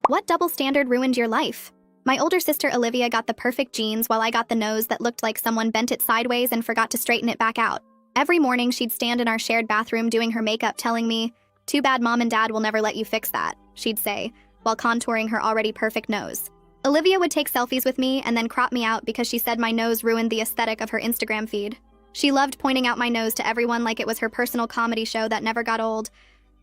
What double standard ruined your life? My older sister Olivia got the perfect jeans while I got the nose that looked like someone bent it sideways and forgot to straighten it back out. Every morning she'd stand in our shared bathroom doing her makeup telling me, "Too bad mom and dad will never let you fix that," she'd say, while contouring her already perfect nose. Olivia would take selfies with me and then crop me out because she said my nose ruined the aesthetic of her Instagram feed. She loved pointing out my nose to everyone like it was her personal comedy show that never got old.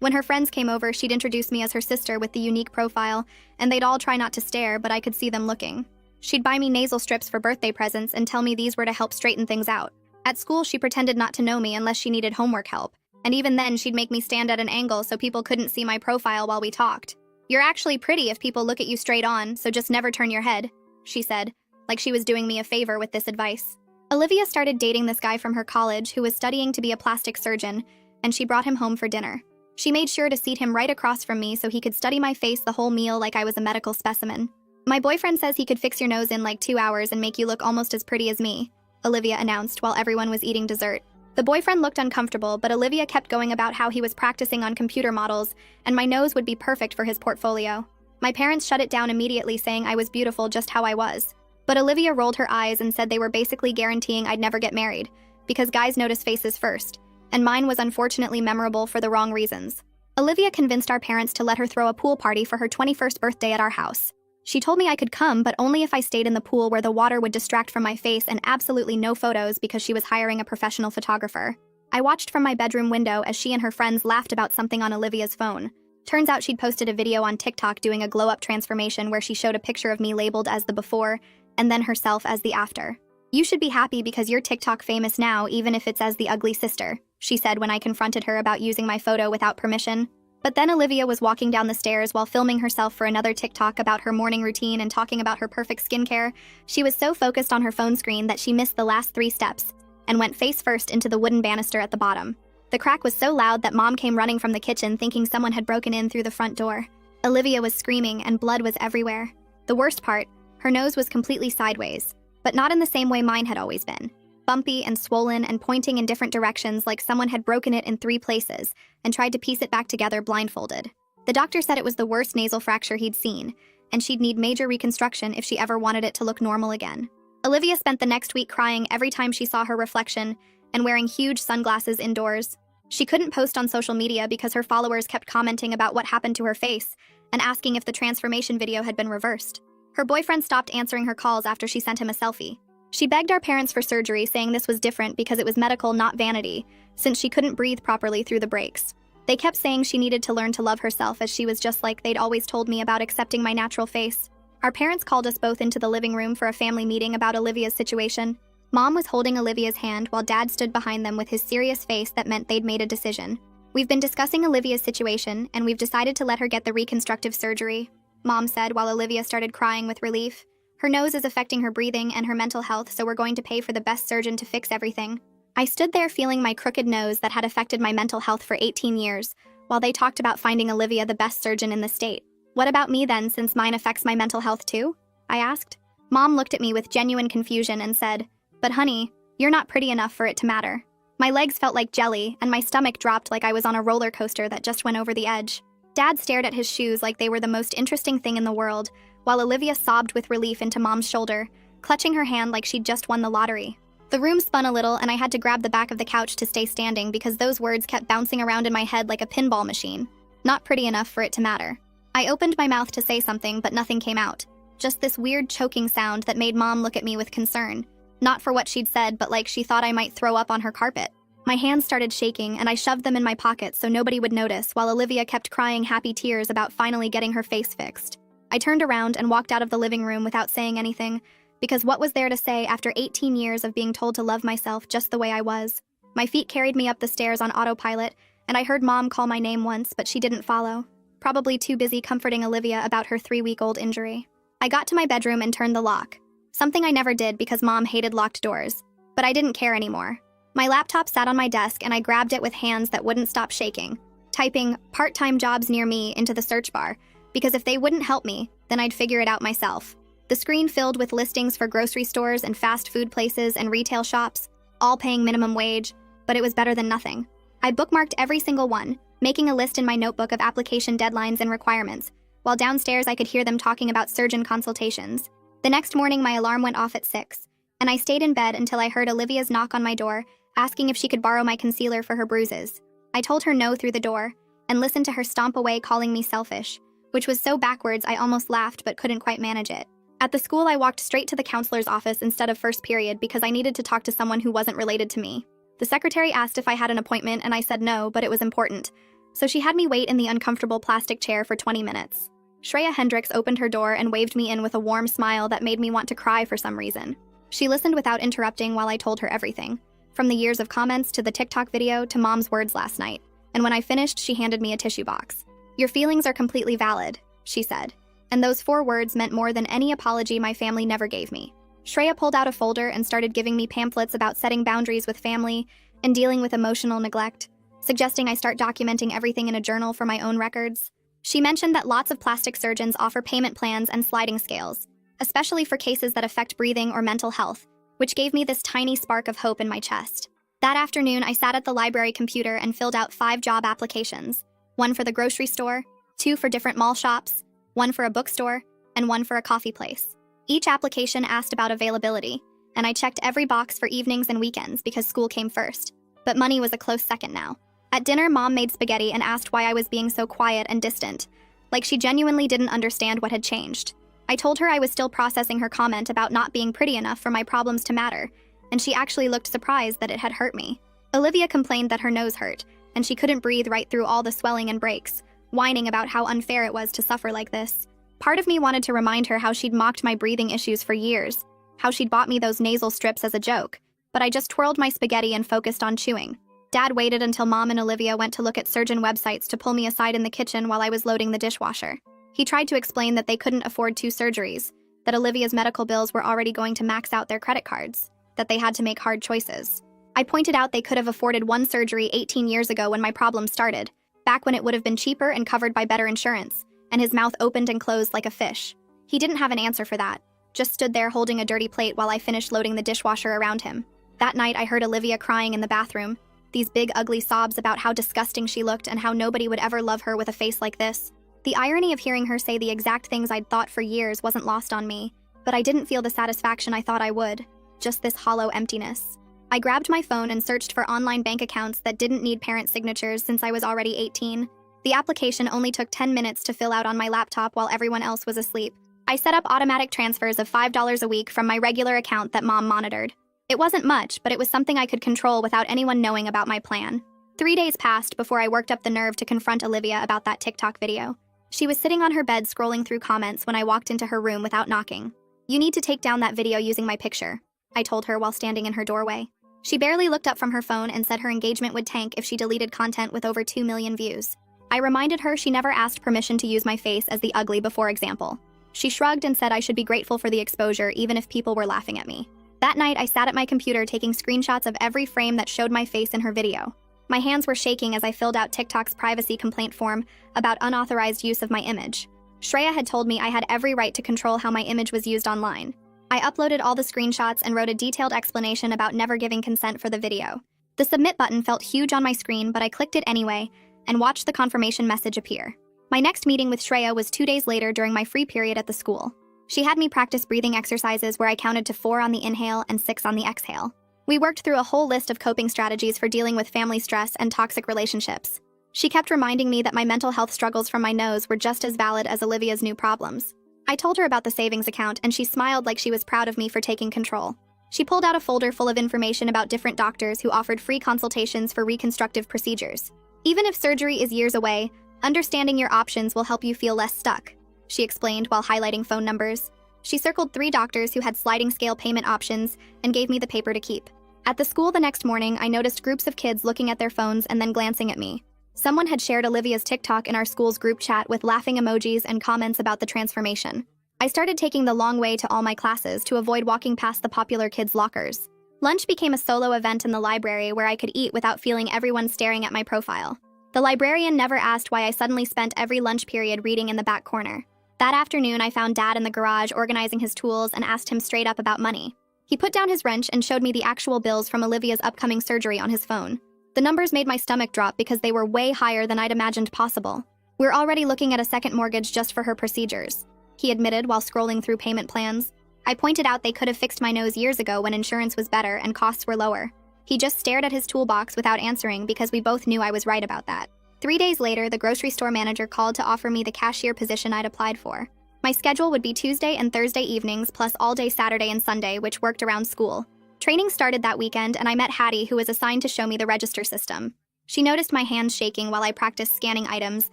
When her friends came over, she'd introduce me as her sister with the unique profile, and they'd all try not to stare, but I could see them looking. She'd buy me nasal strips for birthday presents and tell me these were to help straighten things out. At school, she pretended not to know me unless she needed homework help, and even then she'd make me stand at an angle so people couldn't see my profile while we talked. "You're actually pretty if people look at you straight on, so just never turn your head," she said, like she was doing me a favor with this advice. Olivia started dating this guy from her college who was studying to be a plastic surgeon, and she brought him home for dinner. She made sure to seat him right across from me so he could study my face the whole meal like I was a medical specimen. "My boyfriend says he could fix your nose in like 2 hours and make you look almost as pretty as me," Olivia announced while everyone was eating dessert. The boyfriend looked uncomfortable, but Olivia kept going about how he was practicing on computer models, and my nose would be perfect for his portfolio. My parents shut it down immediately, saying I was beautiful just how I was. But Olivia rolled her eyes and said they were basically guaranteeing I'd never get married, because guys notice faces first, and mine was unfortunately memorable for the wrong reasons. Olivia convinced our parents to let her throw a pool party for her 21st birthday at our house. She told me I could come, but only if I stayed in the pool where the water would distract from my face, and absolutely no photos because she was hiring a professional photographer. I watched from my bedroom window as she and her friends laughed about something on Olivia's phone. Turns out she'd posted a video on TikTok doing a glow-up transformation where she showed a picture of me labeled as the before, and then herself as the after. "You should be happy because you're TikTok famous now, even if it's as the ugly sister," she said when I confronted her about using my photo without permission. But then Olivia was walking down the stairs while filming herself for another TikTok about her morning routine and talking about her perfect skincare. She was so focused on her phone screen that she missed the last 3 steps and went face first into the wooden banister at the bottom. The crack was so loud that Mom came running from the kitchen thinking someone had broken in through the front door. Olivia was screaming and blood was everywhere. The worst part, her nose was completely sideways, but not in the same way mine had always been. Bumpy and swollen and pointing in different directions like someone had broken it in 3 places and tried to piece it back together blindfolded. The doctor said it was the worst nasal fracture he'd seen, and she'd need major reconstruction if she ever wanted it to look normal again. Olivia spent the next week crying every time she saw her reflection and wearing huge sunglasses indoors. She couldn't post on social media because her followers kept commenting about what happened to her face and asking if the transformation video had been reversed. Her boyfriend stopped answering her calls after she sent him a selfie. She begged our parents for surgery, saying this was different because it was medical, not vanity, since she couldn't breathe properly through the breaks. They kept saying she needed to learn to love herself as she was just like they'd always told me about accepting my natural face. Our parents called us both into the living room for a family meeting about Olivia's situation. Mom was holding Olivia's hand while Dad stood behind them with his serious face that meant they'd made a decision. "We've been discussing Olivia's situation, and we've decided to let her get the reconstructive surgery," Mom said while Olivia started crying with relief. "Her nose is affecting her breathing and her mental health, so we're going to pay for the best surgeon to fix everything." I stood there feeling my crooked nose that had affected my mental health for 18 years, while they talked about finding Olivia the best surgeon in the state. "What about me then, since mine affects my mental health too?" I asked. Mom looked at me with genuine confusion and said, "But honey, you're not pretty enough for it to matter." My legs felt like jelly, and my stomach dropped like I was on a roller coaster that just went over the edge. Dad stared at his shoes like they were the most interesting thing in the world, while Olivia sobbed with relief into Mom's shoulder, clutching her hand like she'd just won the lottery. The room spun a little, and I had to grab the back of the couch to stay standing because those words kept bouncing around in my head like a pinball machine. Not pretty enough for it to matter. I opened my mouth to say something, but nothing came out. Just this weird choking sound that made Mom look at me with concern. Not for what she'd said, but like she thought I might throw up on her carpet. My hands started shaking, and I shoved them in my pockets so nobody would notice, while Olivia kept crying happy tears about finally getting her face fixed. I turned around and walked out of the living room without saying anything, because what was there to say after 18 years of being told to love myself just the way I was? My feet carried me up the stairs on autopilot, and I heard Mom call my name once, but she didn't follow, probably too busy comforting Olivia about her 3-week-old injury. I got to my bedroom and turned the lock, something I never did because Mom hated locked doors, but I didn't care anymore. My laptop sat on my desk, and I grabbed it with hands that wouldn't stop shaking, typing "part-time jobs near me" into the search bar, because if they wouldn't help me, then I'd figure it out myself. The screen filled with listings for grocery stores and fast food places and retail shops, all paying minimum wage, but it was better than nothing. I bookmarked every single one, making a list in my notebook of application deadlines and requirements, While downstairs, I could hear them talking about surgeon consultations. The next morning, my alarm went off at 6, and I stayed in bed until I heard Olivia's knock on my door, asking if she could borrow my concealer for her bruises. I told her no through the door, and listened to her stomp away, calling me selfish, which was so backwards I almost laughed but couldn't quite manage it. At the school, I walked straight to the counselor's office instead of first period because I needed to talk to someone who wasn't related to me. The secretary asked if I had an appointment, and I said no, but it was important. So she had me wait in the uncomfortable plastic chair for 20 minutes. Shreya Hendricks opened her door and waved me in with a warm smile that made me want to cry for some reason. She listened without interrupting while I told her everything, from the years of comments to the TikTok video to Mom's words last night. And when I finished, she handed me a tissue box. "Your feelings are completely valid," she said. And those 4 words meant more than any apology my family never gave me. Shreya pulled out a folder and started giving me pamphlets about setting boundaries with family and dealing with emotional neglect, suggesting I start documenting everything in a journal for my own records. She mentioned that lots of plastic surgeons offer payment plans and sliding scales, especially for cases that affect breathing or mental health, which gave me this tiny spark of hope in my chest. That afternoon, I sat at the library computer and filled out 5 job applications, 1 for the grocery store, 2 for different mall shops, 1 for a bookstore, and 1 for a coffee place. Each application asked about availability, and I checked every box for evenings and weekends because school came first. But money was a close second now. At dinner, Mom made spaghetti and asked why I was being so quiet and distant, like she genuinely didn't understand what had changed. I told her I was still processing her comment about not being pretty enough for my problems to matter, and she actually looked surprised that it had hurt me. Olivia complained that her nose hurt, and she couldn't breathe right through all the swelling and breaks, whining about how unfair it was to suffer like this. Part of me wanted to remind her how she'd mocked my breathing issues for years, how she'd bought me those nasal strips as a joke, but I just twirled my spaghetti and focused on chewing. Dad waited until Mom and Olivia went to look at surgeon websites to pull me aside in the kitchen while I was loading the dishwasher. He tried to explain that they couldn't afford 2 surgeries, that Olivia's medical bills were already going to max out their credit cards, that they had to make hard choices. I pointed out they could have afforded 1 surgery 18 years ago when my problem started, back when it would have been cheaper and covered by better insurance, and his mouth opened and closed like a fish. He didn't have an answer for that, just stood there holding a dirty plate while I finished loading the dishwasher around him. That night, I heard Olivia crying in the bathroom, these big ugly sobs about how disgusting she looked and how nobody would ever love her with a face like this. The irony of hearing her say the exact things I'd thought for years wasn't lost on me, but I didn't feel the satisfaction I thought I would, just this hollow emptiness. I grabbed my phone and searched for online bank accounts that didn't need parent signatures since I was already 18. The application only took 10 minutes to fill out on my laptop while everyone else was asleep. I set up automatic transfers of $5 a week from my regular account that Mom monitored. It wasn't much, but it was something I could control without anyone knowing about my plan. 3 days passed before I worked up the nerve to confront Olivia about that TikTok video. She was sitting on her bed scrolling through comments when I walked into her room without knocking. "You need to take down that video using my picture," I told her while standing in her doorway. She barely looked up from her phone and said her engagement would tank if she deleted content with over 2 million views. I reminded her she never asked permission to use my face as the ugly before example. She shrugged and said I should be grateful for the exposure even if people were laughing at me. That night, I sat at my computer taking screenshots of every frame that showed my face in her video. My hands were shaking as I filled out TikTok's privacy complaint form about unauthorized use of my image. Shreya had told me I had every right to control how my image was used online. I uploaded all the screenshots and wrote a detailed explanation about never giving consent for the video. The submit button felt huge on my screen, but I clicked it anyway and watched the confirmation message appear. My next meeting with Shreya was 2 days later during my free period at the school. She had me practice breathing exercises where I counted to 4 on the inhale and 6 on the exhale. We worked through a whole list of coping strategies for dealing with family stress and toxic relationships. She kept reminding me that my mental health struggles from my nose were just as valid as Olivia's new problems. I told her about the savings account, and she smiled like she was proud of me for taking control. She pulled out a folder full of information about different doctors who offered free consultations for reconstructive procedures. "Even if surgery is years away, understanding your options will help you feel less stuck," she explained while highlighting phone numbers. She circled 3 doctors who had sliding scale payment options and gave me the paper to keep. At the school the next morning, I noticed groups of kids looking at their phones and then glancing at me. Someone had shared Olivia's TikTok in our school's group chat with laughing emojis and comments about the transformation. I started taking the long way to all my classes to avoid walking past the popular kids' lockers. Lunch became a solo event in the library where I could eat without feeling everyone staring at my profile. The librarian never asked why I suddenly spent every lunch period reading in the back corner. That afternoon, I found Dad in the garage organizing his tools and asked him straight up about money. He put down his wrench and showed me the actual bills from Olivia's upcoming surgery on his phone. The numbers made my stomach drop because they were way higher than I'd imagined possible. We're already looking at a second mortgage just for her procedures," he admitted while scrolling through payment plans. I pointed out they could have fixed my nose years ago when insurance was better and costs were lower. He just stared at his toolbox without answering because we both knew I was right about that. 3 days later, the grocery store manager called to offer me the cashier position I'd applied for. My schedule would be Tuesday and Thursday evenings plus all day Saturday and Sunday, which worked around school. Training started that weekend, and I met Hattie, who was assigned to show me the register system. She noticed my hands shaking while I practiced scanning items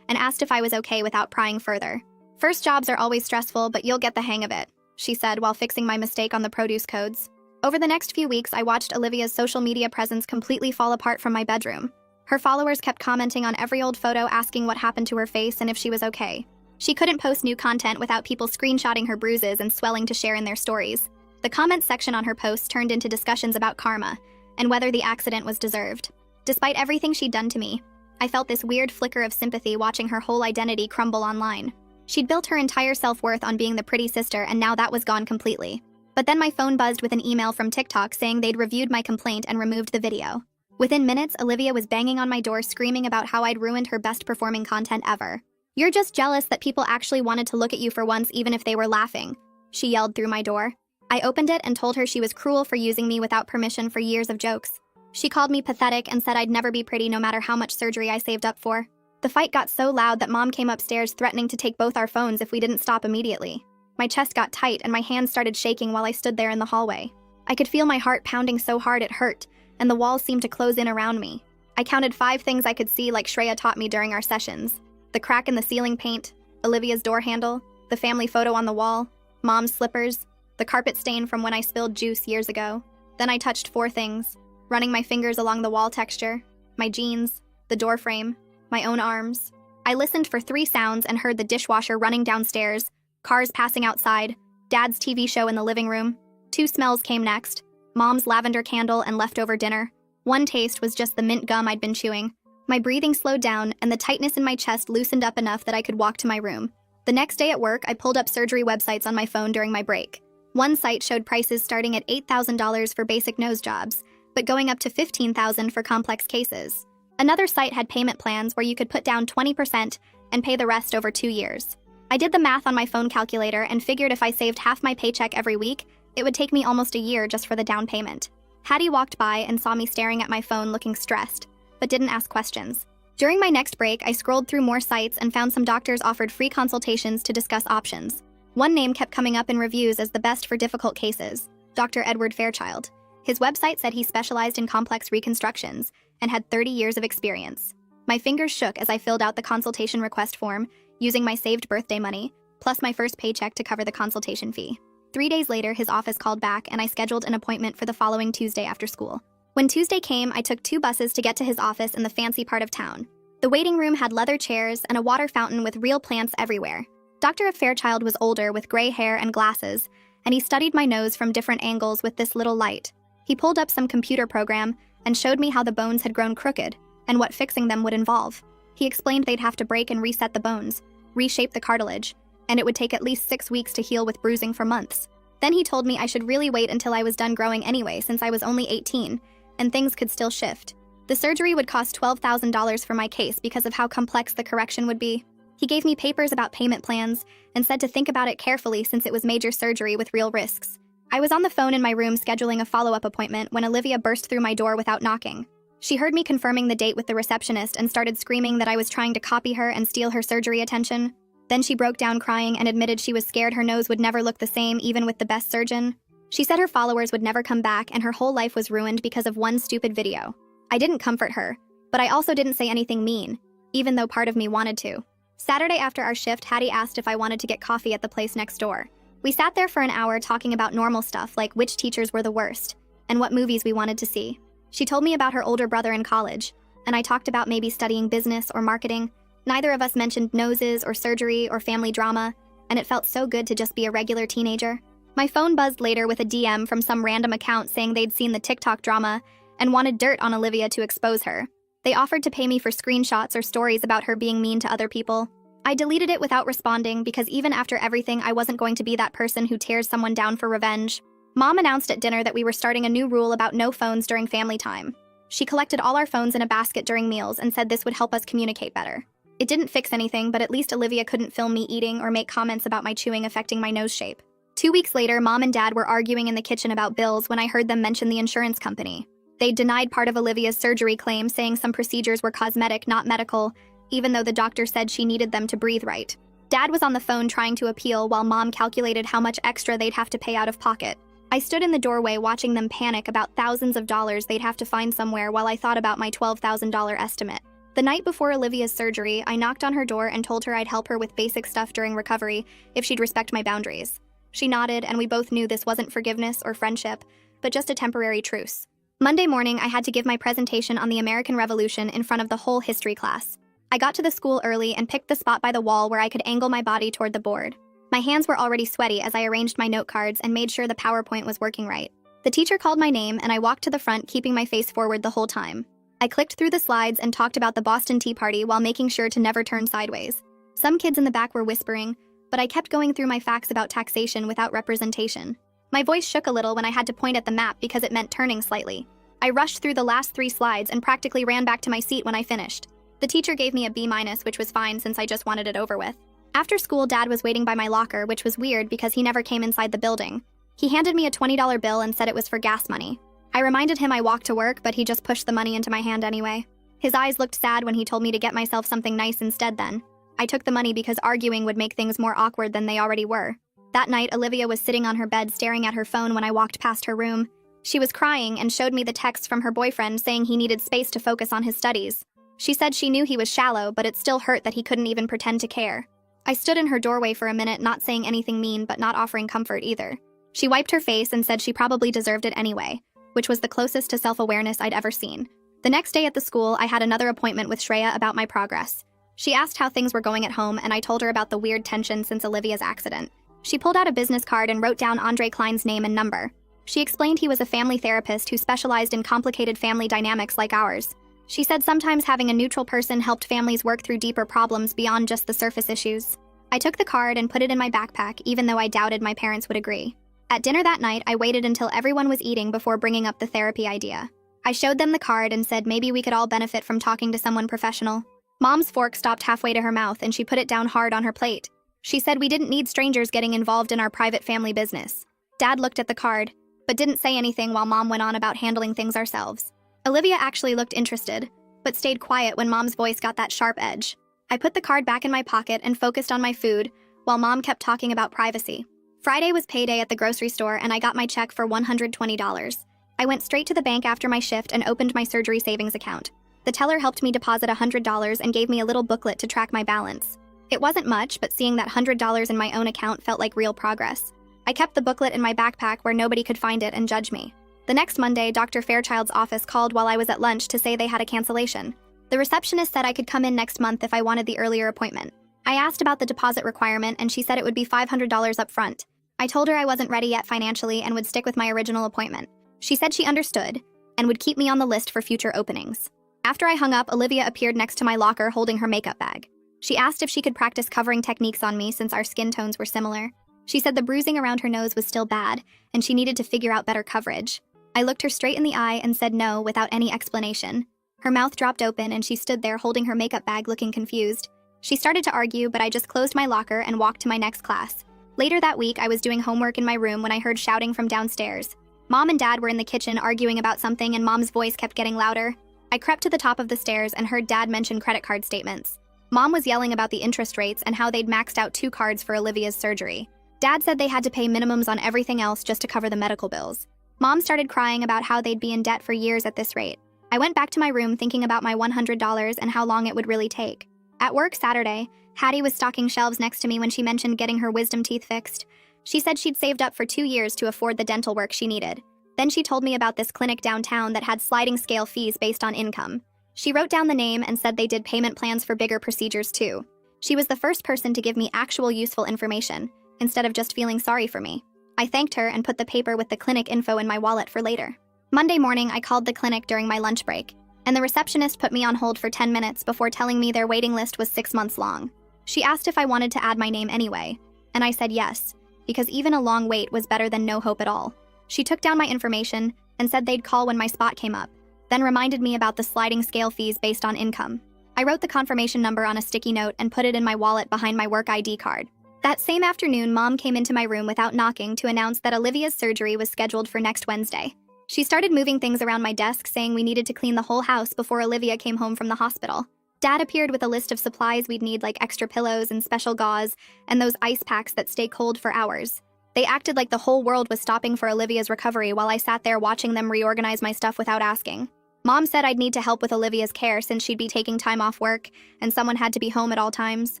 and asked if I was okay without prying further. "First jobs are always stressful, but you'll get the hang of it," she said while fixing my mistake on the produce codes. Over the next few weeks, I watched Olivia's social media presence completely fall apart from my bedroom. Her followers kept commenting on every old photo, asking what happened to her face and if she was okay. She couldn't post new content without people screenshotting her bruises and swelling to share in their stories. The comments section on her posts turned into discussions about karma and whether the accident was deserved. Despite everything she'd done to me, I felt this weird flicker of sympathy watching her whole identity crumble online. She'd built her entire self-worth on being the pretty sister, and now that was gone completely. But then my phone buzzed with an email from TikTok saying they'd reviewed my complaint and removed the video. Within minutes, Olivia was banging on my door screaming about how I'd ruined her best-performing content ever. "You're just jealous that people actually wanted to look at you for once even if they were laughing," she yelled through my door. I opened it and told her she was cruel for using me without permission for years of jokes. She called me pathetic and said I'd never be pretty no matter how much surgery I saved up for. The fight got so loud that Mom came upstairs threatening to take both our phones if we didn't stop immediately. My chest got tight and my hands started shaking while I stood there in the hallway. I could feel my heart pounding so hard it hurt, and the walls seemed to close in around me. I counted 5 things I could see like Shreya taught me during our sessions. The crack in the ceiling paint, Olivia's door handle, the family photo on the wall, Mom's slippers, the carpet stain from when I spilled juice years ago. Then I touched 4 things, running my fingers along the wall texture, my jeans, the door frame, my own arms. I listened for 3 sounds and heard the dishwasher running downstairs, cars passing outside, Dad's TV show in the living room. 2 smells came next, Mom's lavender candle and leftover dinner. 1 taste was just the mint gum I'd been chewing. My breathing slowed down and the tightness in my chest loosened up enough that I could walk to my room. The next day at work, I pulled up surgery websites on my phone during my break. One site showed prices starting at $8,000 for basic nose jobs, but going up to $15,000 for complex cases. Another site had payment plans where you could put down 20% and pay the rest over 2 years. I did the math on my phone calculator and figured if I saved half my paycheck every week, it would take me almost a year just for the down payment. Hattie walked by and saw me staring at my phone looking stressed, but didn't ask questions. During my next break, I scrolled through more sites and found some doctors offered free consultations to discuss options. One name kept coming up in reviews as the best for difficult cases, Dr. Edward Fairchild. His website said he specialized in complex reconstructions and had 30 years of experience. My fingers shook as I filled out the consultation request form using my saved birthday money, plus my first paycheck to cover the consultation fee. 3 days later, his office called back and I scheduled an appointment for the following Tuesday after school. When Tuesday came, I took 2 buses to get to his office in the fancy part of town. The waiting room had leather chairs and a water fountain with real plants everywhere. Dr. Fairchild was older with gray hair and glasses, and he studied my nose from different angles with this little light. He pulled up some computer program and showed me how the bones had grown crooked and what fixing them would involve. He explained they'd have to break and reset the bones, reshape the cartilage, and it would take at least 6 weeks to heal with bruising for months. Then he told me I should really wait until I was done growing anyway since I was only 18, and things could still shift. The surgery would cost $12,000 for my case because of how complex the correction would be. He gave me papers about payment plans and said to think about it carefully since it was major surgery with real risks. I was on the phone in my room scheduling a follow-up appointment when Olivia burst through my door without knocking. She heard me confirming the date with the receptionist and started screaming that I was trying to copy her and steal her surgery attention. Then she broke down crying and admitted she was scared her nose would never look the same even with the best surgeon. She said her followers would never come back and her whole life was ruined because of one stupid video. I didn't comfort her, but I also didn't say anything mean, even though part of me wanted to. Saturday after our shift, Hattie asked if I wanted to get coffee at the place next door. We sat there for an hour talking about normal stuff like which teachers were the worst and what movies we wanted to see. She told me about her older brother in college, and I talked about maybe studying business or marketing. Neither of us mentioned noses or surgery or family drama, and it felt so good to just be a regular teenager. My phone buzzed later with a DM from some random account saying they'd seen the TikTok drama and wanted dirt on Olivia to expose her. They offered to pay me for screenshots or stories about her being mean to other people. I deleted it without responding because even after everything, I wasn't going to be that person who tears someone down for revenge. Mom announced at dinner that we were starting a new rule about no phones during family time. She collected all our phones in a basket during meals and said this would help us communicate better. It didn't fix anything, but at least Olivia couldn't film me eating or make comments about my chewing affecting my nose shape. 2 weeks later, Mom and Dad were arguing in the kitchen about bills when I heard them mention the insurance company. They denied part of Olivia's surgery claim, saying some procedures were cosmetic, not medical, even though the doctor said she needed them to breathe right. Dad was on the phone trying to appeal while Mom calculated how much extra they'd have to pay out of pocket. I stood in the doorway watching them panic about thousands of dollars they'd have to find somewhere while I thought about my $12,000 estimate. The night before Olivia's surgery, I knocked on her door and told her I'd help her with basic stuff during recovery if she'd respect my boundaries. She nodded, and we both knew this wasn't forgiveness or friendship, but just a temporary truce. Monday morning, I had to give my presentation on the American Revolution in front of the whole history class. I got to the school early and picked the spot by the wall where I could angle my body toward the board. My hands were already sweaty as I arranged my note cards and made sure the PowerPoint was working right. The teacher called my name, and I walked to the front, keeping my face forward the whole time. I clicked through the slides and talked about the Boston Tea Party while making sure to never turn sideways. Some kids in the back were whispering, but I kept going through my facts about taxation without representation. My voice shook a little when I had to point at the map because it meant turning slightly. I rushed through the last 3 slides and practically ran back to my seat when I finished. The teacher gave me a B-, which was fine since I just wanted it over with. After school, Dad was waiting by my locker, which was weird because he never came inside the building. He handed me a $20 bill and said it was for gas money. I reminded him I walked to work, but he just pushed the money into my hand anyway. His eyes looked sad when he told me to get myself something nice instead then. I took the money because arguing would make things more awkward than they already were. That night, Olivia was sitting on her bed staring at her phone when I walked past her room. She was crying and showed me the text from her boyfriend saying he needed space to focus on his studies. She said she knew he was shallow, but it still hurt that he couldn't even pretend to care. I stood in her doorway for a minute, not saying anything mean but not offering comfort either. She wiped her face and said she probably deserved it anyway, which was the closest to self-awareness I'd ever seen. The next day at the school, I had another appointment with Shreya about my progress. She asked how things were going at home, and I told her about the weird tension since Olivia's accident. She pulled out a business card and wrote down Andre Klein's name and number. She explained he was a family therapist who specialized in complicated family dynamics like ours. She said sometimes having a neutral person helped families work through deeper problems beyond just the surface issues. I took the card and put it in my backpack, even though I doubted my parents would agree. At dinner that night, I waited until everyone was eating before bringing up the therapy idea. I showed them the card and said maybe we could all benefit from talking to someone professional. Mom's fork stopped halfway to her mouth and she put it down hard on her plate. She said we didn't need strangers getting involved in our private family business. Dad looked at the card, but didn't say anything while Mom went on about handling things ourselves. Olivia actually looked interested, but stayed quiet when Mom's voice got that sharp edge. I put the card back in my pocket and focused on my food, while Mom kept talking about privacy. Friday was payday at the grocery store and I got my check for $120. I went straight to the bank after my shift and opened my surgery savings account. The teller helped me deposit $100 and gave me a little booklet to track my balance. It wasn't much, but seeing that $100 in my own account felt like real progress. I kept the booklet in my backpack where nobody could find it and judge me. The next Monday, Dr. Fairchild's office called while I was at lunch to say they had a cancellation. The receptionist said I could come in next month if I wanted the earlier appointment. I asked about the deposit requirement and she said it would be $500 up front. I told her I wasn't ready yet financially and would stick with my original appointment. She said she understood and would keep me on the list for future openings. After I hung up, Olivia appeared next to my locker holding her makeup bag. She asked if she could practice covering techniques on me since our skin tones were similar. She said the bruising around her nose was still bad and she needed to figure out better coverage. I looked her straight in the eye and said no without any explanation. Her mouth dropped open and she stood there holding her makeup bag looking confused. She started to argue, but I just closed my locker and walked to my next class. Later that week, I was doing homework in my room when I heard shouting from downstairs. Mom and Dad were in the kitchen arguing about something and Mom's voice kept getting louder. I crept to the top of the stairs and heard Dad mention credit card statements. Mom was yelling about the interest rates and how they'd maxed out 2 cards for Olivia's surgery. Dad said they had to pay minimums on everything else just to cover the medical bills. Mom started crying about how they'd be in debt for years at this rate. I went back to my room thinking about my $100 and how long it would really take. At work Saturday, Hattie was stocking shelves next to me when she mentioned getting her wisdom teeth fixed. She said she'd saved up for 2 years to afford the dental work she needed. Then she told me about this clinic downtown that had sliding scale fees based on income. She wrote down the name and said they did payment plans for bigger procedures too. She was the first person to give me actual useful information, instead of just feeling sorry for me. I thanked her and put the paper with the clinic info in my wallet for later. Monday morning, I called the clinic during my lunch break, and the receptionist put me on hold for 10 minutes before telling me their waiting list was 6 months long. She asked if I wanted to add my name anyway, and I said yes, because even a long wait was better than no hope at all. She took down my information and said they'd call when my spot came up, then reminded me about the sliding scale fees based on income. I wrote the confirmation number on a sticky note and put it in my wallet behind my work ID card. That same afternoon, Mom came into my room without knocking to announce that Olivia's surgery was scheduled for next Wednesday. She started moving things around my desk, saying we needed to clean the whole house before Olivia came home from the hospital. Dad appeared with a list of supplies we'd need, like extra pillows and special gauze, and those ice packs that stay cold for hours. They acted like the whole world was stopping for Olivia's recovery while I sat there watching them reorganize my stuff without asking. Mom said I'd need to help with Olivia's care since she'd be taking time off work and someone had to be home at all times.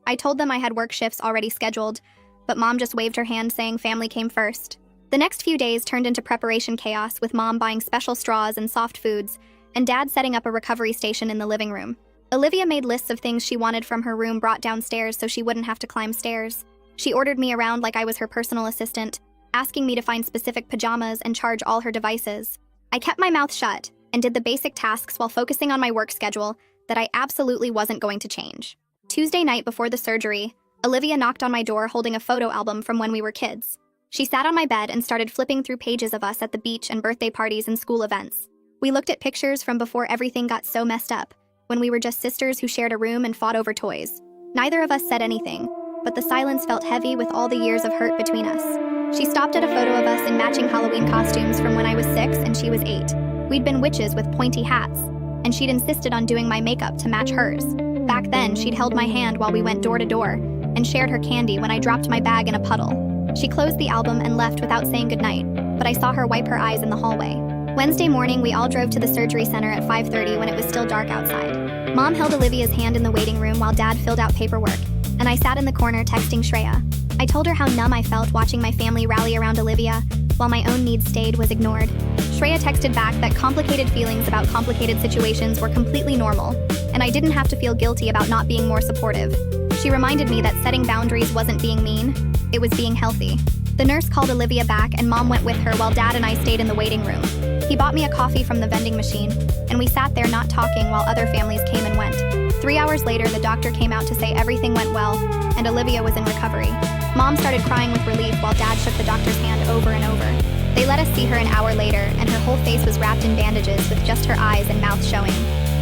I told them I had work shifts already scheduled, but Mom just waved her hand saying family came first. The next few days turned into preparation chaos, with Mom buying special straws and soft foods, and Dad setting up a recovery station in the living room. Olivia made lists of things she wanted from her room brought downstairs so she wouldn't have to climb stairs. She ordered me around like I was her personal assistant, asking me to find specific pajamas and charge all her devices. I kept my mouth shut and did the basic tasks while focusing on my work schedule that I absolutely wasn't going to change. Tuesday night before the surgery, Olivia knocked on my door holding a photo album from when we were kids. She sat on my bed and started flipping through pages of us at the beach and birthday parties and school events. We looked at pictures from before everything got so messed up, when we were just sisters who shared a room and fought over toys. Neither of us said anything, but the silence felt heavy with all the years of hurt between us. She stopped at a photo of us in matching Halloween costumes from when I was 6 and she was 8. We'd been witches with pointy hats, and she'd insisted on doing my makeup to match hers. Back then, she'd held my hand while we went door to door and shared her candy when I dropped my bag in a puddle. She closed the album and left without saying goodnight, but I saw her wipe her eyes in the hallway. Wednesday morning, we all drove to the surgery center at 5:30 when it was still dark outside. Mom held Olivia's hand in the waiting room while Dad filled out paperwork, and I sat in the corner texting Shreya. I told her how numb I felt watching my family rally around Olivia, while my own needs stayed was ignored. Shreya texted back that complicated feelings about complicated situations were completely normal, and I didn't have to feel guilty about not being more supportive. She reminded me that setting boundaries wasn't being mean, it was being healthy. The nurse called Olivia back and Mom went with her while Dad and I stayed in the waiting room. He bought me a coffee from the vending machine, and we sat there not talking while other families came and went. 3 hours later, the doctor came out to say everything went well, and Olivia was in recovery. Mom started crying with relief while Dad shook the doctor's hand over and over. They let us see her an hour later, and her whole face was wrapped in bandages with just her eyes and mouth showing.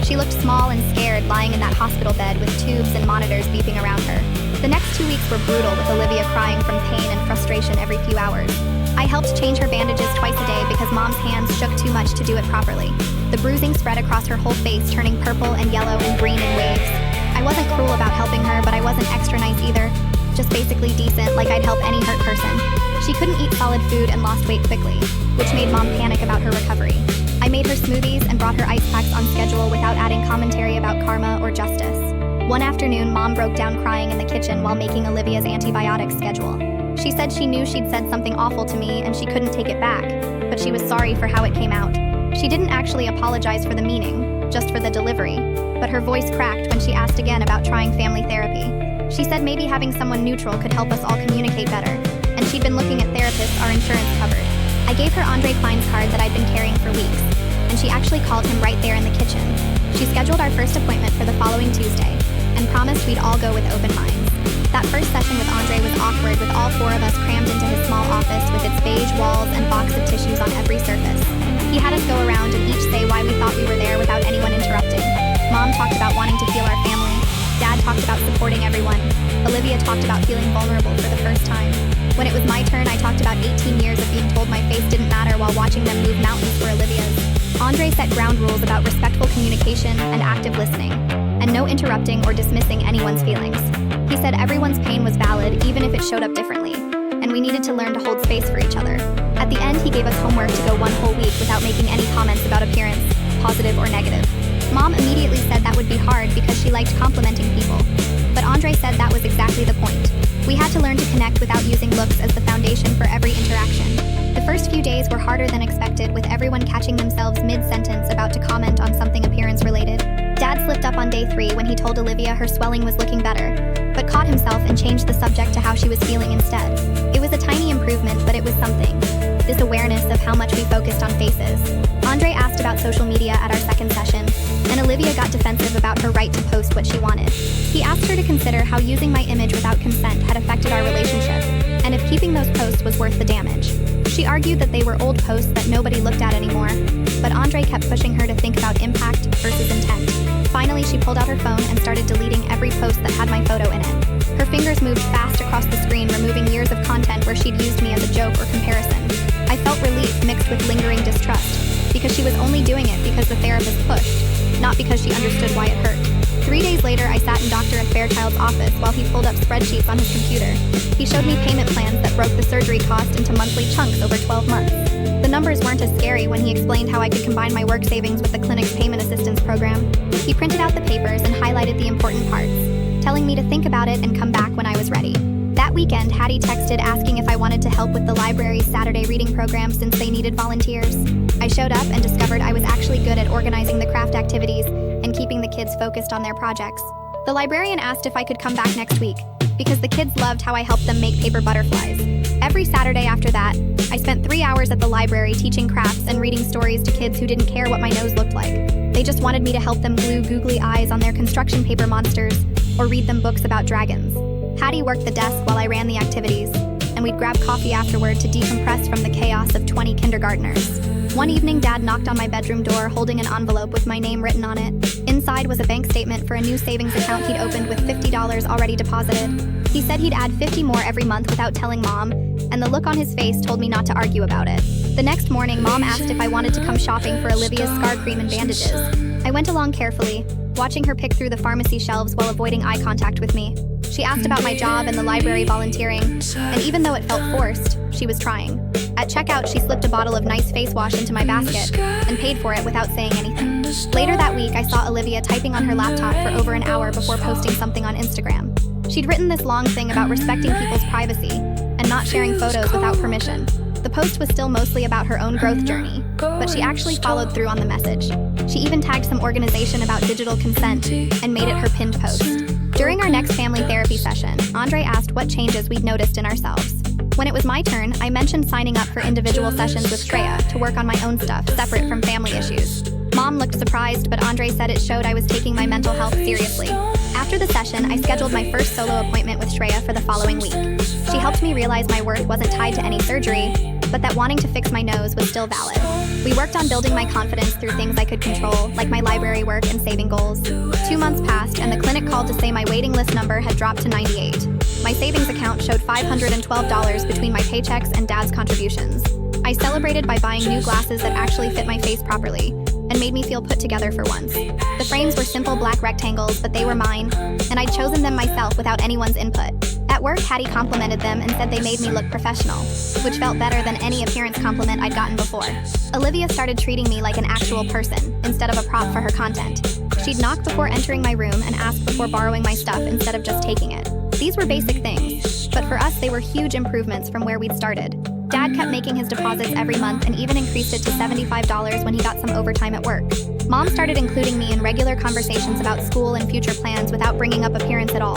She looked small and scared lying in that hospital bed with tubes and monitors beeping around her. The next 2 weeks were brutal, with Olivia crying from pain and frustration every few hours. I helped change her bandages twice a day because Mom's hands shook too much to do it properly. The bruising spread across her whole face, turning purple and yellow and green in waves. I wasn't cruel about helping her, but I wasn't extra nice either. Just basically decent, like I'd help any hurt person. She couldn't eat solid food and lost weight quickly, which made Mom panic about her recovery. I made her smoothies and brought her ice packs on schedule without adding commentary about karma or justice. One afternoon, Mom broke down crying in the kitchen while making Olivia's antibiotics schedule. She said she knew she'd said something awful to me and she couldn't take it back, but she was sorry for how it came out. She didn't actually apologize for the meaning, just for the delivery, but her voice cracked when she asked again about trying family therapy. She said maybe having someone neutral could help us all communicate better, and she'd been looking at therapists our insurance covered. I gave her Andre Klein's card that I'd been carrying for weeks, and she actually called him right there in the kitchen. She scheduled our first appointment for the following Tuesday, and promised we'd all go with open minds. That first session with Andre was awkward, with all 4 of us crammed into his small office with its beige walls and box of tissues on every surface. He had us go around and each say why we thought we were there without anyone interrupting. Mom talked about wanting to heal our family. Dad talked about supporting everyone. Olivia talked about feeling vulnerable for the first time. When it was my turn, I talked about 18 years of being told my face didn't matter while watching them move mountains for Olivia's. Andre set ground rules about respectful communication and active listening, and no interrupting or dismissing anyone's feelings. He said everyone's pain was valid, even if it showed up differently, and we needed to learn to hold space for each other. At the end, he gave us homework to go 1 whole week without making any comments about appearance, positive or negative. Mom immediately said that would be hard because she liked complimenting people, but Andre said that was exactly the point. We had to learn to connect without using looks as the foundation for every interaction. The first few days were harder than expected, with everyone catching themselves mid-sentence about to comment on something appearance-related. Dad slipped up on day 3 when he told Olivia her swelling was looking better, but caught himself and changed the subject to how she was feeling instead. It was a tiny improvement, but it was something. This awareness of how much we focused on faces. Andre asked about social media at our second session, and Olivia got defensive about her right to post what she wanted. He asked her to consider how using my image without consent had affected our relationship, and if keeping those posts was worth the damage. She argued that they were old posts that nobody looked at anymore, but Andre kept pushing her to think about impact versus intent. Finally, she pulled out her phone and started deleting every post that had my photo in it. Her fingers moved fast across the screen, removing years of content where she'd used me as a joke or comparison. I felt relief mixed with lingering distrust, because she was only doing it because the therapist pushed, not because she understood why it hurt. 3 days later, I sat in Dr. Fairchild's office while he pulled up spreadsheets on his computer. He showed me payment plans that broke the surgery cost into monthly chunks over 12 months. The numbers weren't as scary when he explained how I could combine my work savings with the clinic's payment assistance program. He printed out the papers and highlighted the important parts, telling me to think about it and come back when I was ready. That weekend, Hattie texted asking if I wanted to help with the library's Saturday reading program since they needed volunteers. I showed up and discovered I was actually good at organizing the craft activities and keeping the kids focused on their projects. The librarian asked if I could come back next week, because the kids loved how I helped them make paper butterflies. Every Saturday after that, I spent 3 hours at the library teaching crafts and reading stories to kids who didn't care what my nose looked like. They just wanted me to help them glue googly eyes on their construction paper monsters or read them books about dragons. Hattie worked the desk while I ran the activities, and we'd grab coffee afterward to decompress from the chaos of 20 kindergartners. One evening, Dad knocked on my bedroom door holding an envelope with my name written on it. Inside was a bank statement for a new savings account he'd opened with $50 already deposited. He said he'd add 50 more every month without telling Mom, and the look on his face told me not to argue about it. The next morning, Mom asked if I wanted to come shopping for Olivia's scar cream and bandages. I went along carefully, watching her pick through the pharmacy shelves while avoiding eye contact with me. She asked about my job and the library volunteering, and even though it felt forced, she was trying. At checkout, she slipped a bottle of nice face wash into my basket and paid for it without saying anything. Later that week, I saw Olivia typing on her laptop for over an hour before posting something on Instagram. She'd written this long thing about respecting people's privacy and not sharing photos without permission. The post was still mostly about her own growth journey, but she actually followed through on the message. She even tagged some organization about digital consent and made it her pinned post. During our next family therapy session, Andre asked what changes we'd noticed in ourselves. When it was my turn, I mentioned signing up for individual sessions with Shreya to work on my own stuff separate from family issues. Mom looked surprised, but Andre said it showed I was taking my mental health seriously. After the session, I scheduled my first solo appointment with Shreya for the following week. She helped me realize my worth wasn't tied to any surgery, but that wanting to fix my nose was still valid. We worked on building my confidence through things I could control, like my library work and saving goals. 2 months passed, and the clinic called to say my waiting list number had dropped to 98. My savings account showed $512 between my paychecks and Dad's contributions. I celebrated by buying new glasses that actually fit my face properly and made me feel put together for once. The frames were simple black rectangles, but they were mine, and I'd chosen them myself without anyone's input. At work, Hattie complimented them and said they made me look professional, which felt better than any appearance compliment I'd gotten before. Olivia started treating me like an actual person, instead of a prop for her content. She'd knock before entering my room and ask before borrowing my stuff instead of just taking it. These were basic things, but for us they were huge improvements from where we'd started. Dad kept making his deposits every month and even increased it to $75 when he got some overtime at work. Mom started including me in regular conversations about school and future plans without bringing up appearance at all.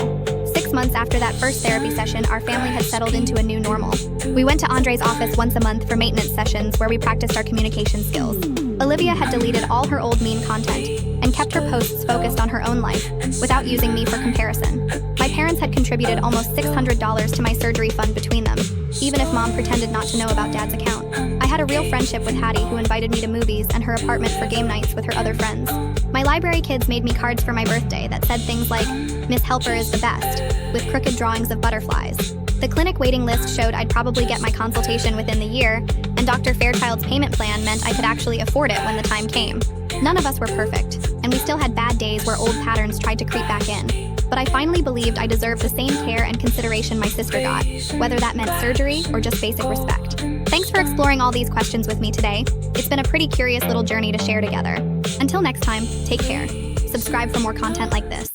6 months after that first therapy session, our family had settled into a new normal. We went to Andre's office once a month for maintenance sessions where we practiced our communication skills. Olivia had deleted all her old mean content and kept her posts focused on her own life without using me for comparison. My parents had contributed almost $600 to my surgery fund between them, even if Mom pretended not to know about Dad's account. I had a real friendship with Hattie, who invited me to movies and her apartment for game nights with her other friends. My library kids made me cards for my birthday that said things like, "Miss Helper is the best," with crooked drawings of butterflies. The clinic waiting list showed I'd probably get my consultation within the year, and Dr. Fairchild's payment plan meant I could actually afford it when the time came. None of us were perfect, and we still had bad days where old patterns tried to creep back in. But I finally believed I deserved the same care and consideration my sister got, whether that meant surgery or just basic respect. Thanks for exploring all these questions with me today. It's been a pretty curious little journey to share together. Until next time, take care. Subscribe for more content like this.